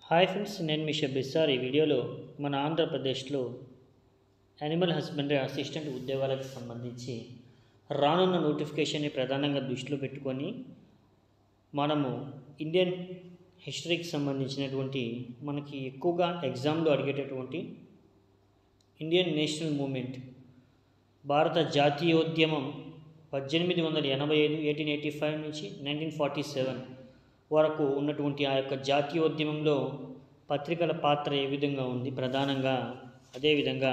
Hi friends, నేను మీ Shabbir sir. ఈ వీడియోలో మన ఆంధ్రప్రదేశ్లో యానిమల్ హస్బెండరీ అసిస్టెంట్ ఉద్యోగాలకు సంబంధించి రానున్న నోటిఫికేషన్ని ప్రధానంగా దృష్టిలో పెట్టుకొని మనము ఇండియన్ హిస్టరీకి సంబంధించినటువంటి మనకి ఎక్కువగా ఎగ్జామ్లో అడిగేటటువంటి ఇండియన్ నేషనల్ మూమెంట్, భారత జాతీయోద్యమం 1885 1885 నుంచి 1947 వరకు ఉన్నటువంటి ఆ యొక్క జాతీయోద్యమంలో పత్రికల పాత్ర ఏ విధంగా ఉంది ప్రధానంగా, అదేవిధంగా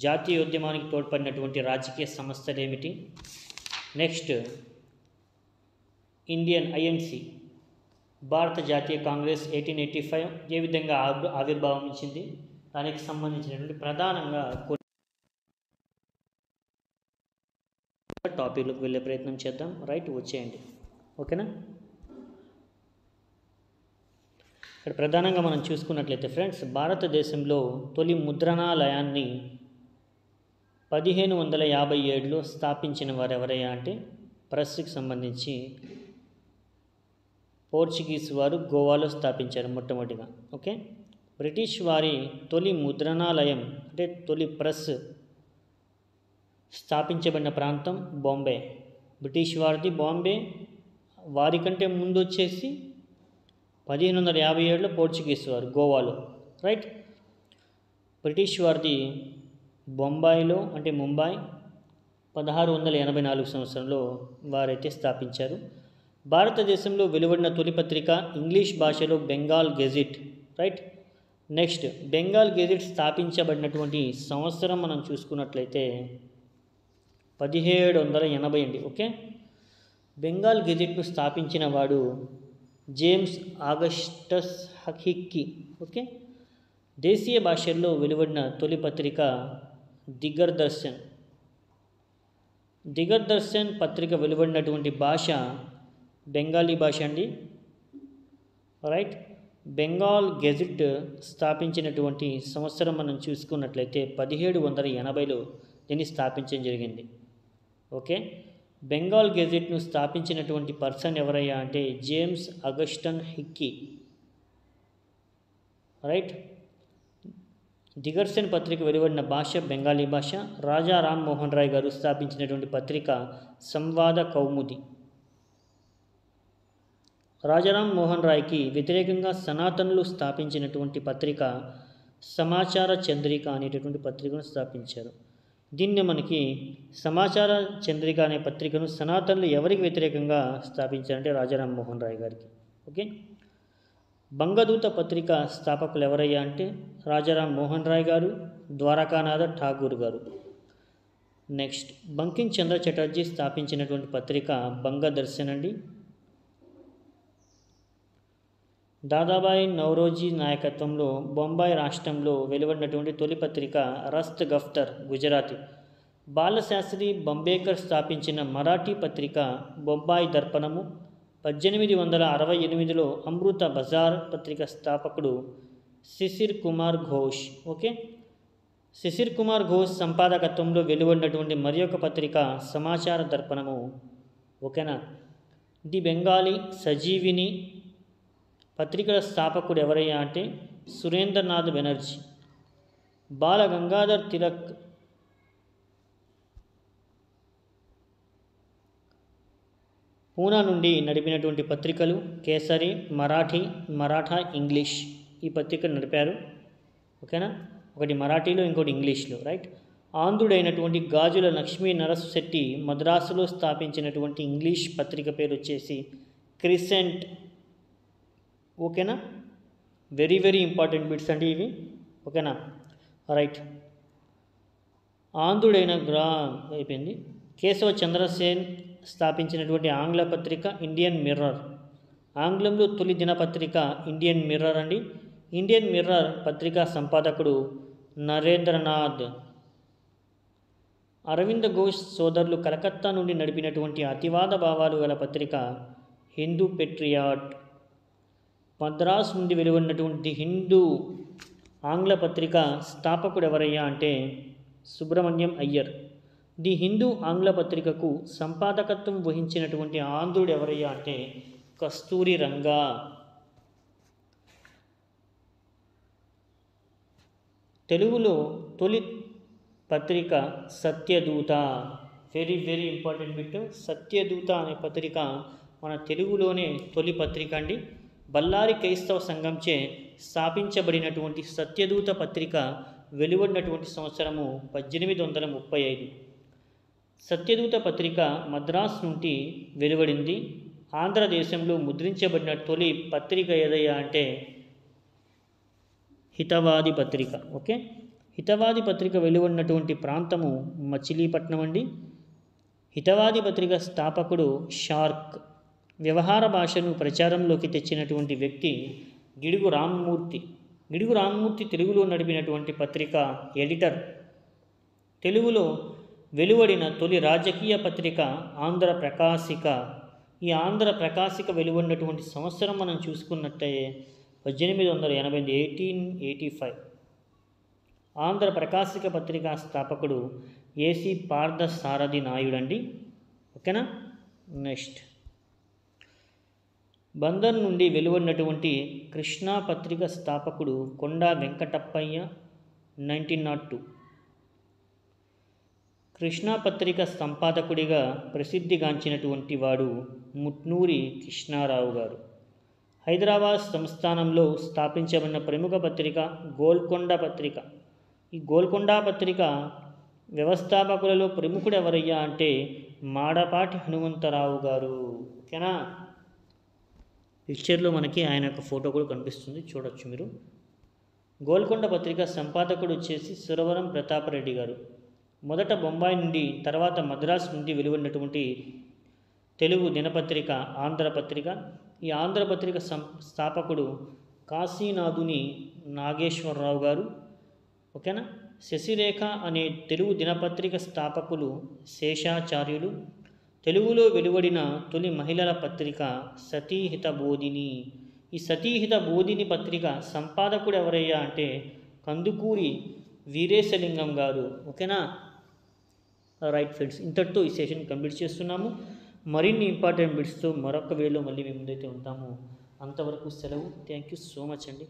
జాతీయోద్యమానికి తోడ్పడినటువంటి రాజకీయ సంస్థలు ఏమిటి, నెక్స్ట్ ఇండియన్ ఐఎన్సి భారత జాతీయ కాంగ్రెస్ 1885 ఏ విధంగా ఆవిర్భావం ఇచ్చింది, దానికి సంబంధించినటువంటి ప్రధానంగా టాపిక్లకు వెళ్ళే ప్రయత్నం చేద్దాం. రైట్, వచ్చేయండి. ఓకేనా. ఇక్కడ ప్రధానంగా మనం చూసుకున్నట్లయితే ఫ్రెండ్స్, భారతదేశంలో తొలి ముద్రణాలయాన్ని 1557లో స్థాపించిన వారు ఎవరయ్యా అంటే ప్రెస్కి సంబంధించి పోర్చుగీస్ వారు గోవాలో స్థాపించారు మొట్టమొదటిగా. ఓకే, బ్రిటిష్ వారి తొలి ముద్రణాలయం అంటే తొలి ప్రెస్ స్థాపించబడిన ప్రాంతం బాంబే. బ్రిటిష్ వారిది బాంబే, వారికంటే ముందు వచ్చేసి 1557లో పోర్చుగీస్ వారు గోవాలో. రైట్, బ్రిటిష్ వారిది బొంబాయిలో అంటే ముంబై 1684 సంవత్సరంలో వారైతే స్థాపించారు. భారతదేశంలో వెలువడిన తొలి పత్రిక ఇంగ్లీష్ భాషలో Bengal Gazette. Right, next Bengal Gazette స్థాపించబడినటువంటి సంవత్సరం మనం చూసుకున్నట్లయితే 1780 అండి. ఓకే, బెంగాల్ గెజిట్ను స్థాపించిన వాడు జేమ్స్ ఆగస్టస్ హిక్కీ. ఓకే, దేశీయ భాషల్లో వెలువడిన తొలి పత్రిక దిగర్దర్శన్. దిగర్దర్శన్ పత్రిక వెలువడినటువంటి భాష బెంగాలీ భాష అండి. రైట్, బెంగాల్ గెజిట్ స్థాపించినటువంటి సంవత్సరం మనం చూసుకున్నట్లయితే 1780లో దీన్ని స్థాపించడం జరిగింది. ఓకే, బెంగాల్ గెజిట్ను స్థాపించినటువంటి పర్సన్ ఎవరయ్యా అంటే జేమ్స్ అగస్టన్ హిక్కీ. రైట్, దిగర్సన్ పత్రిక వెలువడిన భాష బెంగాలీ భాష. రాజా రామ్మోహన్ రాయ్ గారు స్థాపించినటువంటి పత్రిక సంవాద కౌముది. రాజారాం మోహన్ రాయ్కి వ్యతిరేకంగా సనాతనులు స్థాపించినటువంటి పత్రిక సమాచార చంద్రిక అనేటటువంటి పత్రికను స్థాపించారు. దీన్ని మనకి సమాచార చంద్రిక అనే పత్రికను సనాతనులు ఎవరికి వ్యతిరేకంగా స్థాపించారంటే రాజారాం మోహన్ రాయ్ గారికి. ఓకే, బంగదూత పత్రిక స్థాపకులు ఎవరయ్యా అంటే రాజారాం మోహన్ రాయ్ గారు, ద్వారకానాథ ఠాగూర్ గారు. నెక్స్ట్ బంకిం చంద్ర చటర్జీ స్థాపించినటువంటి పత్రిక బంగదర్శన్ అండి. దాదాబాయి నౌరోజీ నాయకత్వంలో బొంబాయి రాష్ట్రంలో వెలువడినటువంటి తొలి పత్రిక రస్త్ గఫ్తర్ గుజరాతీ. బాలశాస్త్రి బంబేకర్ స్థాపించిన మరాఠీ పత్రిక బొంబాయి దర్పణము. 1868లో అమృత బజార్ పత్రిక స్థాపకుడు శిశిర్ కుమార్ ఘోష్. ఓకే, శిశిర్ కుమార్ ఘోష్ సంపాదకత్వంలో వెలువడినటువంటి మరి ఒక పత్రిక సమాచార దర్పణము. ఓకేనా. ది బెంగాలీ సజీవిని పత్రికల స్థాపకుడు ఎవరయ్యా అంటే సురేంద్రనాథ్ బెనర్జీ. బాల గంగాధర్ తిలక్ పూనా నుండి నడిపినటువంటి పత్రికలు కేసరి, మరాఠీ, మరాఠా, ఇంగ్లీష్. ఈ పత్రికలు నడిపారు. ఓకేనా, ఒకటి మరాఠీలో ఇంకోటి ఇంగ్లీష్లో. రైట్, ఆంధ్రుడైనటువంటి గాజుల లక్ష్మీ నరసు శెట్టి మద్రాసులో స్థాపించినటువంటి ఇంగ్లీష్ పత్రిక పేరు వచ్చేసి క్రిసెంట్. ఓకేనా, వెరీ వెరీ ఇంపార్టెంట్ బిట్స్ అండి ఇవి. ఓకేనా. రైట్, ఆంధ్రుడైన అయిపోయింది. కేశవ చంద్రసేన్ స్థాపించినటువంటి ఆంగ్ల పత్రిక ఇండియన్ మిర్రర్. ఆంగ్లంలో తొలి దినపత్రిక ఇండియన్ మిర్రర్ అండి. ఇండియన్ మిర్రర్ పత్రికా సంపాదకుడు నరేంద్రనాథ్. అరవింద ఘోష్ సోదరులు కలకత్తా నుండి నడిపినటువంటి అతివాద భావాలు గల పత్రిక హిందూ పెట్రియాట్. మద్రాస్ నుండి వెలువడినటువంటి హిందూ ఆంగ్ల పత్రిక స్థాపకుడు ఎవరయ్యా అంటే సుబ్రహ్మణ్యం అయ్యర్. ది హిందూ ఆంగ్ల పత్రికకు సంపాదకత్వం వహించినటువంటి ఆంధ్రుడు ఎవరయ్యా అంటే కస్తూరి రంగా. తెలుగులో తొలి పత్రిక Satyaduta. Very very important bit. Satyaduta అనే పత్రిక మన తెలుగులోనే తొలి పత్రిక అండి. బళ్ళారి క్రైస్తవ సంఘంచే స్థాపించబడినటువంటి సత్యదూత పత్రిక వెలువడినటువంటి సంవత్సరము 1835. సత్యదూత పత్రిక మద్రాసు నుండి వెలువడింది. ఆంధ్రదేశంలో ముద్రించబడిన తొలి పత్రిక ఏదయ్యా అంటే హితవాది పత్రిక. ఓకే, హితవాది పత్రిక వెలువడినటువంటి ప్రాంతము మచిలీపట్నం అండి. హితవాది పత్రిక స్థాపకుడు షార్క్. వ్యవహార భాషను ప్రచారంలోకి తెచ్చినటువంటి వ్యక్తి గిడుగు రామ్మూర్తి. గిడుగు రామ్మూర్తి తెలుగులో నడిపినటువంటి పత్రిక ఎడిటర్. తెలుగులో వెలువడిన తొలి రాజకీయ పత్రిక ఆంధ్ర ప్రకాశిక. ఈ ఆంధ్ర ప్రకాశిక వెలువడినటువంటి సంవత్సరం మనం చూసుకున్నట్టయితే 1888, 1885. ఆంధ్ర ప్రకాశిక పత్రిక స్థాపకుడు ఏసీ పార్థసారథి నాయుడండి. ఓకేనా. నెక్స్ట్, బందర్ నుండి వెలువడినటువంటి కృష్ణా పత్రిక స్థాపకుడు కొండా వెంకటప్పయ్య, 1902. కృష్ణా పత్రిక సంపాదకుడిగా ప్రసిద్ధిగాంచినటువంటి వాడు ముట్నూరి కృష్ణారావు గారు. హైదరాబాద్ సంస్థానంలో స్థాపించబడిన ప్రముఖ పత్రిక గోల్కొండ పత్రిక. ఈ గోల్కొండ పత్రిక వ్యవస్థాపకులలో ప్రముఖుడు ఎవరయ్యా అంటే మాడపాటి హనుమంతరావు గారు. ఓకేనా. పిక్చర్లో మనకి ఆయన యొక్క ఫోటో కూడా కనిపిస్తుంది, చూడొచ్చు మీరు. గోల్కొండ పత్రిక సంపాదకుడు వచ్చేసి సురవరం ప్రతాపరెడ్డి గారు. మొదట బొంబాయి నుండి తర్వాత మద్రాసు నుండి వెలువడినటువంటి తెలుగు దినపత్రిక ఆంధ్రపత్రిక. ఈ ఆంధ్రపత్రిక స్థాపకుడు కాశీనాథుని నాగేశ్వరరావు గారు. ఓకేనా. శశిరేఖ అనే తెలుగు దినపత్రిక స్థాపకులు శేషాచార్యులు. తెలుగులో వెలువడిన తొలి మహిళల పత్రిక సతీహిత బోధిని. ఈ సతీహిత బోధిని పత్రిక సంపాదకుడు ఎవరయ్యా అంటే కందుకూరి వీరేశలింగం గారు. ఓకేనా. రైట్ ఫ్రెండ్స్, ఇంతటితో ఈ సెషన్ కంప్లీట్ చేస్తున్నాము. మరిన్ని ఇంపార్టెంట్ బిట్స్తో మరొక వేలో మళ్ళీ మీ ముందైతే ఉంటాము. అంతవరకు సెలవు. థ్యాంక్ యూ సో మచ్ అండి.